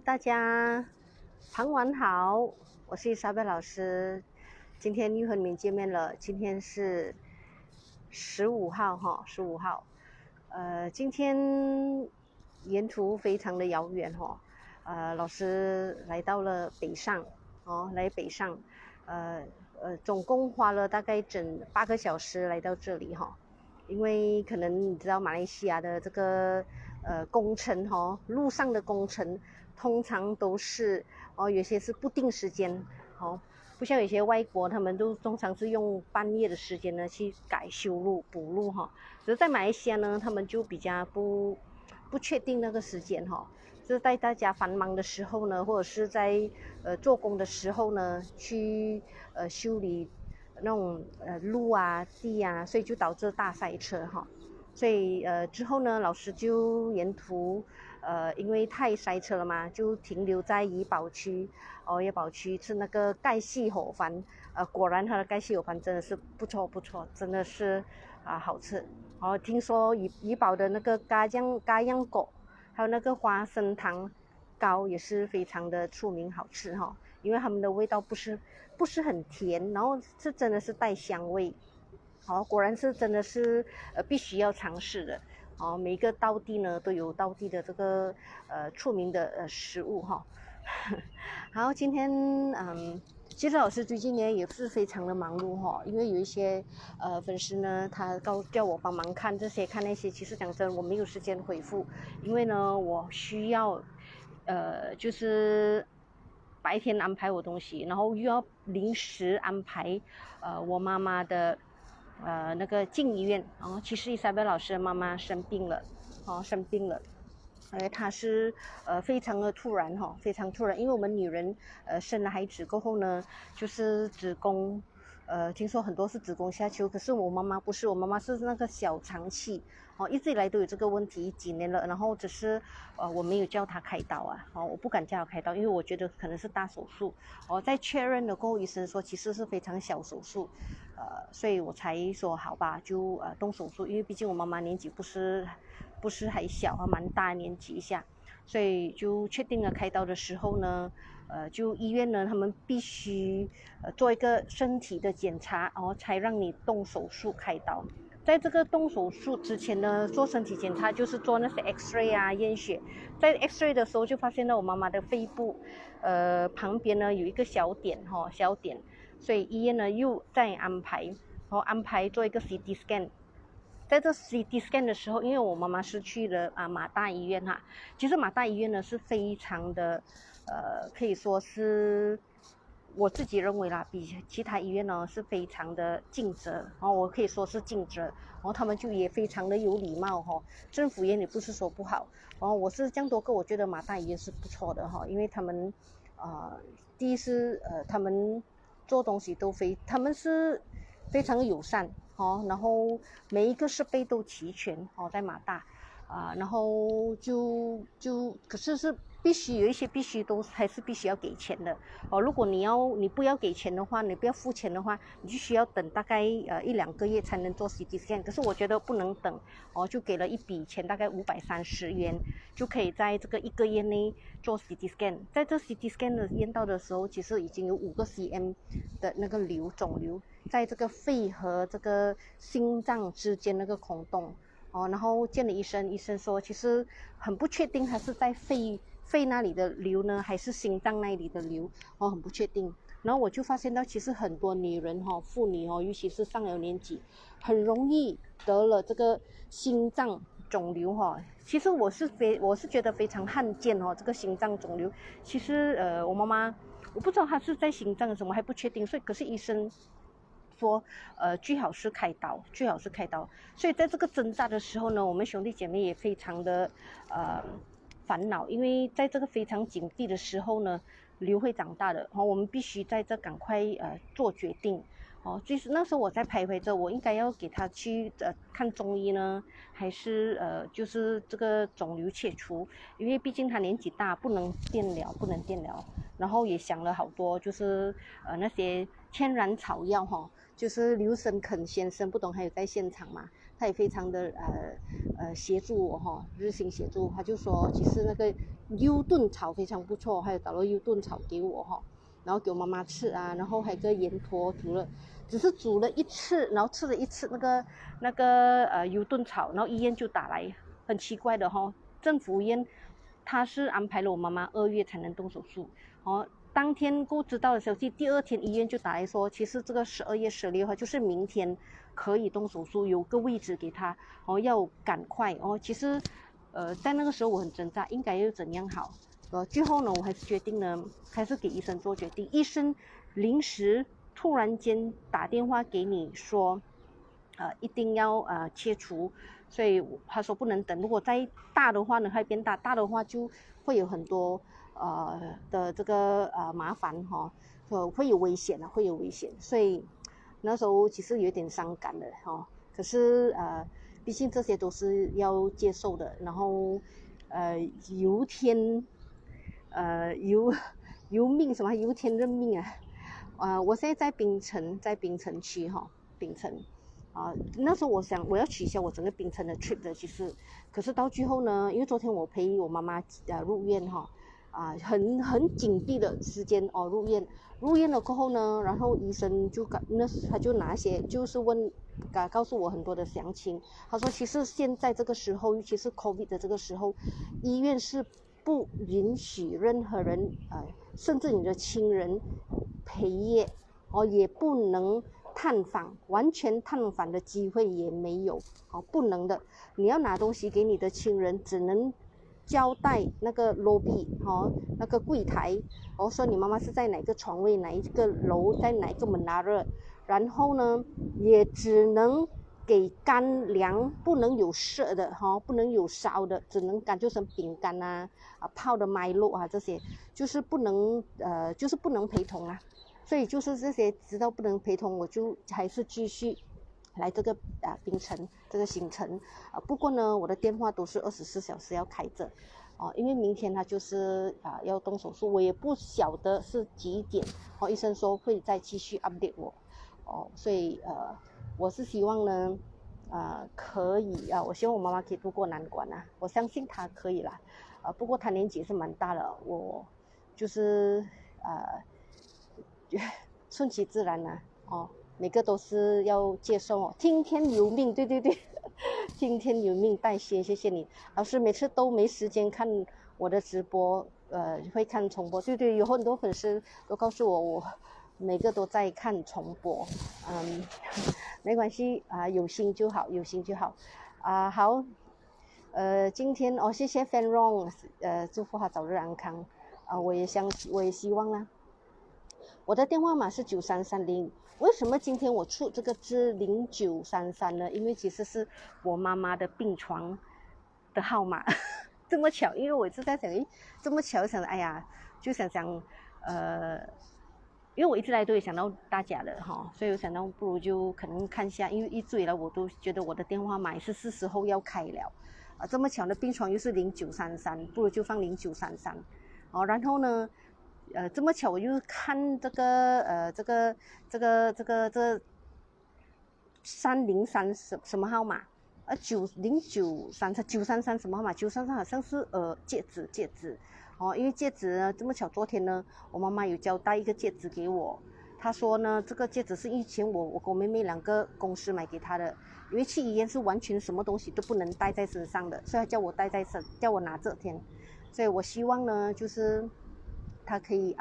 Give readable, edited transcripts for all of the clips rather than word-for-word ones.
大家傍晚好，我是莎贝老师，今天又和你们见面了。今天是15号哈，15号。今天沿途非常的遥远哈，老师来到了北上来北上，总共花了大概整8个小时来到这里哈。因为可能你知道马来西亚的这个工程路上的工程通常都是有些是不定时间不像有些外国他们都通常是用半夜的时间呢去修路补路只是在马来西亚呢他们就比较不确定那个时间就是在大家繁忙的时候呢，或者是在做工的时候呢去修理那种路啊地啊，所以就导致大塞车所以之后呢老师就沿途因为太塞车了嘛，就停留在怡保区怡保区吃那个盖系河饭果然它的盖系河饭真的是不错，真的是好吃听说怡保的那个咖酱果还有那个花生糖糕也是非常的出名好吃因为他们的味道不是很甜，然后是真的是带香味果然是真的是必须要尝试的每一个道地呢都有道地的这个出名的食物好，今天其实老师最近呢也是非常的忙碌因为有一些粉丝呢他叫我帮忙看这些看那些，其实讲真我没有时间回复，因为呢我需要就是白天安排我东西，然后又要临时安排我妈妈的那个进医院其实伊莎贝老师的妈妈生病了她是非常的突然非常突然，因为我们女人生了孩子过后呢，就是子宫听说很多是子宫下丘，可是我妈妈不是，我妈妈是那个小肠气一直以来都有这个问题几年了，然后只是我没有叫她开刀我不敢叫她开刀，因为我觉得可能是大手术在确认了过后，医生说其实是非常小手术所以我才说好吧，就动手术，因为毕竟我妈妈年纪不是还小蛮大年纪一下，所以就确定了开刀的时候呢就医院呢他们必须做一个身体的检查才让你动手术开刀。在这个动手术之前呢，做身体检查就是做那些 X-ray 验血，在 X-ray 的时候就发现了我妈妈的肺部旁边呢有一个小点所以医院呢又再安排做一个 CT scan。在这 CT scan 的时候，因为我妈妈是去了马大医院其实马大医院呢是非常的可以说是我自己认为啦，比其他医院呢是非常的尽责我可以说是尽责他们就也非常的有礼貌政府也不是说不好我是这样多个，我觉得马大医院是不错的因为他们第一是他们做东西他们是非常友善然后每一个设备都齐全在马大然后可是必须有一些都还是必须要给钱的如果你不要给钱的话，你不要付钱的话，你就需要等大概1-2个月才能做 CT scan， 可是我觉得不能等就给了一笔钱大概530元，就可以在这个1个月内做 CT scan。 在这 CT scan 的验到的时候，其实已经有5个 cm 的那个肿瘤在这个肺和这个心脏之间那个孔洞然后见了医生，医生说其实很不确定它是在肺那里的瘤呢，还是心脏那里的瘤很不确定。然后我就发现到其实很多女人妇女尤其是上了年纪，很容易得了这个心脏肿瘤其实我是觉得非常罕见这个心脏肿瘤。其实我妈妈我不知道她是在心脏什么还不确定，所以可是医生说最好是开刀。所以在这个挣扎的时候呢，我们兄弟姐妹也非常的烦恼，因为在这个非常紧急的时候呢，瘤会长大的我们必须在这赶快做决定就是那时候我在徘徊着，我应该要给他去看中医呢，还是就是这个肿瘤切除，因为毕竟他年纪大，不能电疗，然后也想了好多，就是那些天然草药就是刘森肯先生，不懂还有在现场嘛？他也非常的协助我哈，热心协助。他就说，其实那个优炖草非常不错，还有倒了优炖草给我哈，然后给我妈妈吃啊，然后还有个盐坨只是煮了一次，然后吃了一次那个优炖草，然后医院就打来，很奇怪的哈，政府医院他是安排了我妈妈2月才能动手术，哦。当天不知道的消息，第2天医院就打来说，其实这个12月16号就是明天可以动手术，有个位置给他，哦，要赶快哦。其实，在那个时候我很挣扎，应该要怎样好？最后呢，我还是决定呢，还是给医生做决定。医生临时突然间打电话给你说，一定要切除，所以他说不能等。如果再大的话呢，会变大，大的话就会有很多。的这个麻烦哈，会有危险的，会有危险，所以那时候其实有点伤感的哈。可是毕竟这些都是要接受的，然后由天由命什么由天认命啊。我现在在槟城区哈，槟城。那时候我想我要取消我整个槟城的 trip 的，其实，可是到最后呢，因为昨天我陪我妈妈入院哈。很紧闭的时间哦，入院了过后呢，然后医生他就拿些就是告诉我很多的详情。他说其实现在这个时候，尤其是 COVID 的这个时候，医院是不允许任何人甚至你的亲人陪夜哦，也不能探访，完全探访的机会也没有哦，不能的。你要拿东西给你的亲人，只能交代那个 lobby 那个柜台，说你妈妈是在哪个床位，哪一个楼，在哪一个门拿热，然后呢，也只能给干粮，不能有热的不能有烧的，只能干就是饼干泡的麦露这些，就是不能陪同啊。所以就是这些，知道不能陪同，我就还是继续来这个槟城这个行程不过呢，我的电话都是24小时要开着因为明天他就是要动手术，我也不晓得是几点医生说会再继续 update 我所以我是希望呢可以我希望我妈妈可以度过难关我相信她可以啦不过她年纪也是蛮大了，我就是顺其自然每个都是要接受听天由命，对对对听天由命，代谢，谢谢你老师，每次都没时间看我的直播会看重播，对对，有很多粉丝都告诉我每个都在看重播没关系有心就好，有心就好好今天谢谢 Fan Rong 祝福他早日安康我也希望啦。我的电话码是9330，为什么今天我出这个字0933呢？因为其实是我妈妈的病床的号码这么巧，因为我一直在想这么巧，想哎呀，就想因为我一直来都有想到大家的所以我想到不如就可能看一下，因为一直以来我都觉得我的电话码也是时候要开了这么巧的病床又是0933，不如就放0933然后呢这么巧我就看这个303什么号码933什么号码？933好像是戒指因为戒指呢这么巧，昨天呢我妈妈有交代一个戒指给我，她说呢这个戒指是以前我跟我妹妹2个公司买给她的，因为去医院是完全什么东西都不能带在身上的，所以她叫我带在身，叫我拿这天，所以我希望呢就是他可以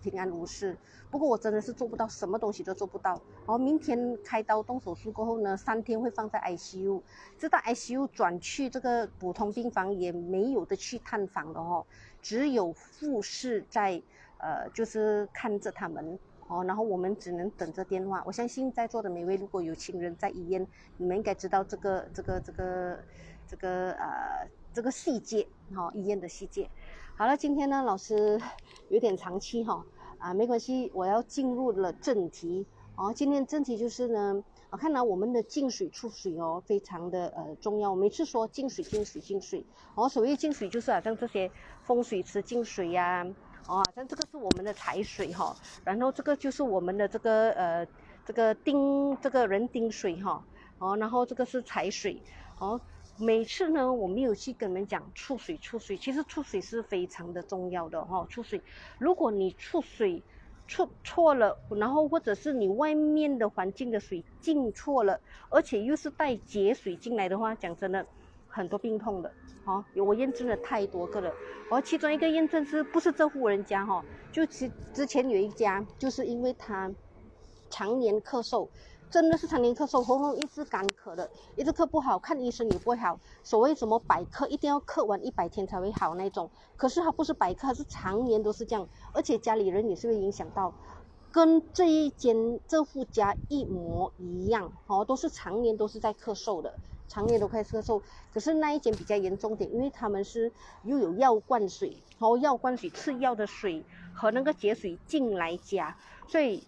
平安无事，不过我真的是做不到，什么东西都做不到明天开刀动手术过后呢，3天会放在 ICU， 直到 ICU 转去这个普通病房也没有的去探访的只有护士在就是看着他们然后我们只能等着电话。我相信在座的每位如果有亲人在医院，你们应该知道这个细节医院的细节。好了，今天呢老师有点长气没关系，我要进入了正题今天正题就是呢看到我们的进水出水非常的重要。我每次说进水所谓进水就是好像这些风水池进水像这个是我们的财水然后这个就是我们的这这个人丁水哈，然后这个是财水每次呢，我没有去跟你们讲出水，其实出水是非常的重要的出水，如果你出水出错了，然后或者是你外面的环境的水进错了，而且又是带结水进来的话，讲真的，很多病痛的我验证了太多个了。其中一个验证是不是这户人家就之前有一家，就是因为他常年咳嗽，真的是常年咳嗽，喉咙一直干咳的，一直咳不好，看医生也不会好。所谓什么百咳，一定要咳完100天才会好那种。可是他不是百咳，他是常年都是这样，而且家里人也是会影响到，跟这户家一模一样都是常年都是在咳嗽的，常年都开始咳嗽。可是那一间比较严重点，因为他们是又有药灌水药灌水吃药的水和那个节水进来家，所以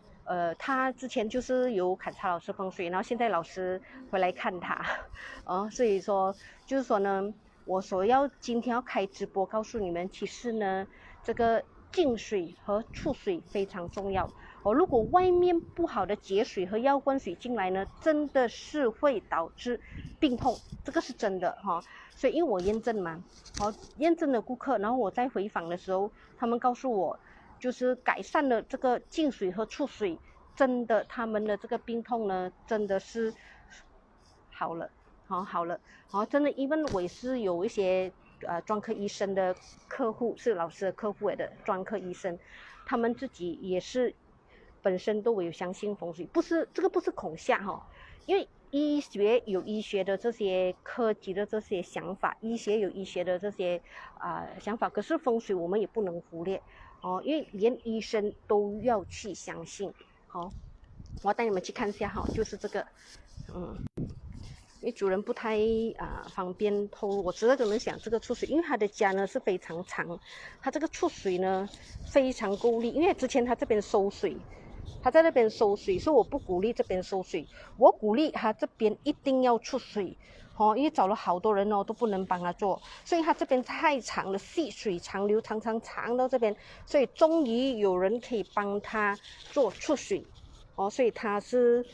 他之前就是有砍柴老师风水，然后现在老师回来看他所以说就是说呢，我今天要开直播告诉你们，其实呢这个进水和出水非常重要如果外面不好的节水和药灌水进来呢，真的是会导致病痛，这个是真的所以因为我验证嘛验证了顾客，然后我在回访的时候，他们告诉我就是改善了这个进水和出水，真的他们的这个病痛呢真的是好了好了真的，因为我也是有一些专科医生的客户，是老师的客户的专科医生，他们自己也是本身都有相信风水，这个不是恐吓因为医学有医学的这些科技的这些想法，医学有医学的这些想法，可是风水我们也不能忽略因为连医生都要去相信我要带你们去看一下就是这个因为主人不太方便透露，我只是跟你们讲这个出水，因为他的家呢是非常长，他这个出水呢非常够力，因为之前他这边收水，他在那边收水，所以我不鼓励这边收水，我鼓励他这边一定要出水因为找了好多人都不能帮他做，所以他这边太长了，细水长流，长到这边，所以终于有人可以帮他做出水所以他是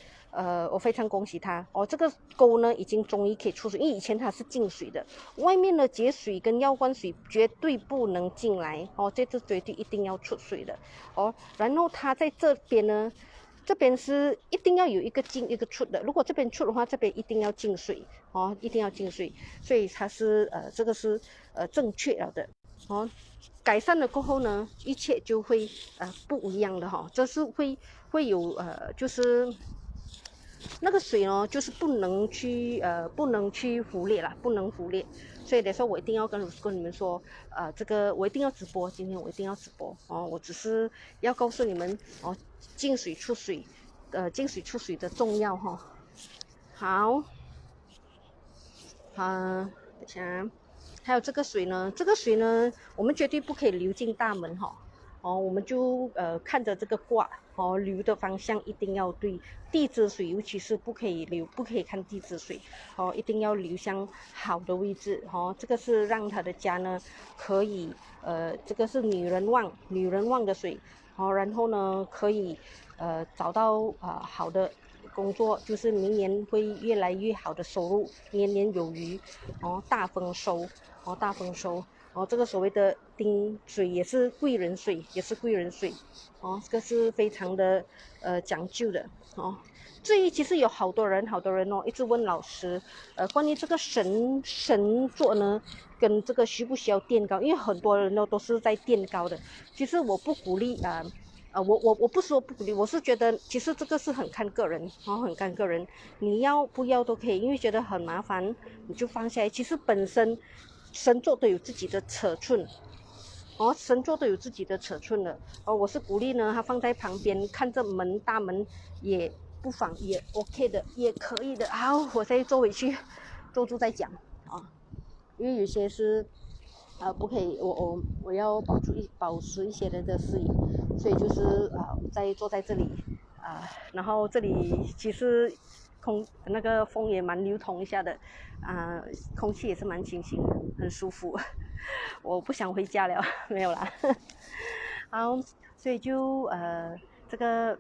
我非常恭喜他这个沟呢已经终于可以出水，因为以前它是进水的，外面的节水跟药灌水绝对不能进来这次绝对一定要出水的然后他在这边呢，这边是一定要有一个进一个出的，如果这边出的话，这边一定要进水一定要进水，所以它是这个是正确了的改善了过后呢，一切就会不一样的这是会有就是那个水就是不能去忽略啦，不能忽略。所以来说，我一定要跟你们说，这个我一定要直播，今天我一定要直播我只是要告诉你们进水出水，进水出水的重要好，等一下，还有这个水呢，我们绝对不可以流进大门我们就看着这个卦流的方向一定要对，地支水尤其是不可以看地支水一定要流向好的位置这个是让他的家呢可以这个是女人旺的水然后呢可以找到好的工作，就是明年会越来越好的收入，年年有余大丰收大丰收这个所谓的丁水也是贵人水，这个是非常的讲究的至于其实有好多人一直问老师关于这个神座呢跟这个需不需要垫高，因为很多人都是在垫高的，其实我不鼓励我不说不鼓励，我是觉得其实这个是很看个人很看个人，你要不要都可以，因为觉得很麻烦你就放下来，其实本身神座都有自己的尺寸神座都有自己的尺寸的我是鼓励呢它放在旁边看着大门也不妨也 OK 的，也可以的。好，我再坐回去坐住再讲因为有些是不可以，我要保持一些人的私隐，所以就是再坐在这里然后这里其实那个风也蛮流通一下的空气也是蛮清新的，很舒服。我不想回家了，没有啦。好，所以就这个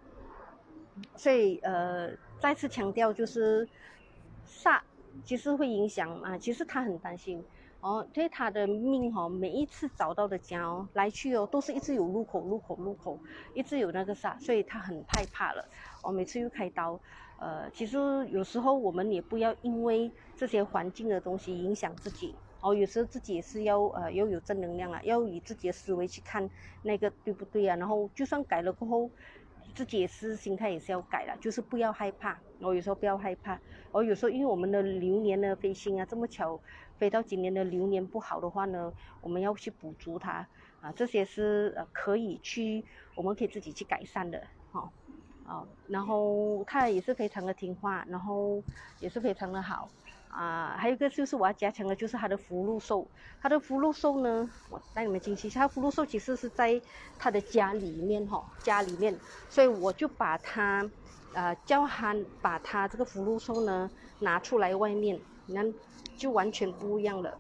所以再次强调就是煞其实会影响啊，其实他很担心哦，对他的命哦，每一次找到的家哦，来去哦，都是一直有路口，一直有那个煞，所以他很害怕了。哦，每次又开刀，其实有时候我们也不要因为这些环境的东西影响自己。哦，有时候自己也是要有正能量啊，要以自己的思维去看那个对不对啊，然后就算改了过后，自己也是心态也是要改了，就是不要害怕。我有时候不要害怕，有时候因为我们的流年的飞星啊这么巧飞到今年的流年不好的话呢，我们要去补足它啊，这些是可以去我们可以自己去改善的然后他也是非常的听话，然后也是非常的好还有一个就是我要加强的就是他的福禄寿，他的福禄寿呢，我带你们进去一下，他福禄寿其实是在他的家里面家里面，所以我就把他叫他把他这个福禄寿呢拿出来外面，你看就完全不一样了，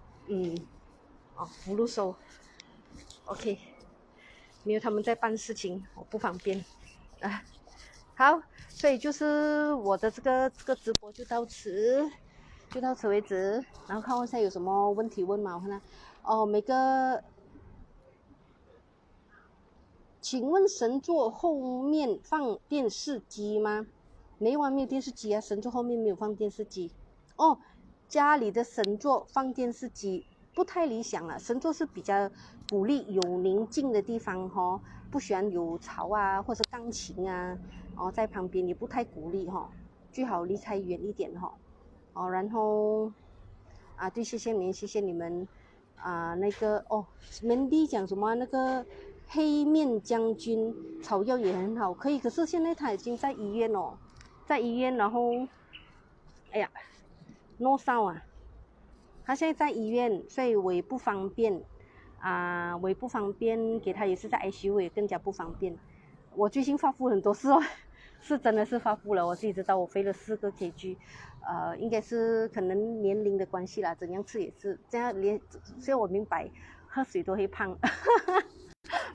福禄寿 ，OK， 没有他们在办事情，我不方便好，所以就是我的这个直播就到此为止，然后看一下有什么问题问嘛，我看看每个，请问神座后面放电视机吗？没有啊，没有电视机啊，神座后面没有放电视机家里的神座放电视机不太理想啊，神座是比较鼓励有宁静的地方不喜欢有吵啊或者钢琴啊在旁边也不太鼓励最好离开远一点然后对，谢谢你们那个Mandy 讲什么那个黑面将军草药也很好，可以，可是现在他已经在医院然后哎呀no sound 啊，他现在在医院，所以我也不方便我也不方便给他，也是在 ICU， 我也更加不方便。我最近发福很多次是真的是发福了，我自己知道我肥了4个 kg，应该是可能年龄的关系啦，怎样吃也是这样，所以我明白喝水都会胖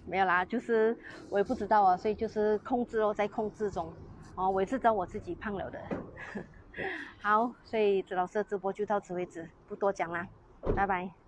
没有啦，就是我也不知道所以就是控制在控制中我也是知道我自己胖了的好，所以子老师的直播就到此为止，不多讲啦，拜拜。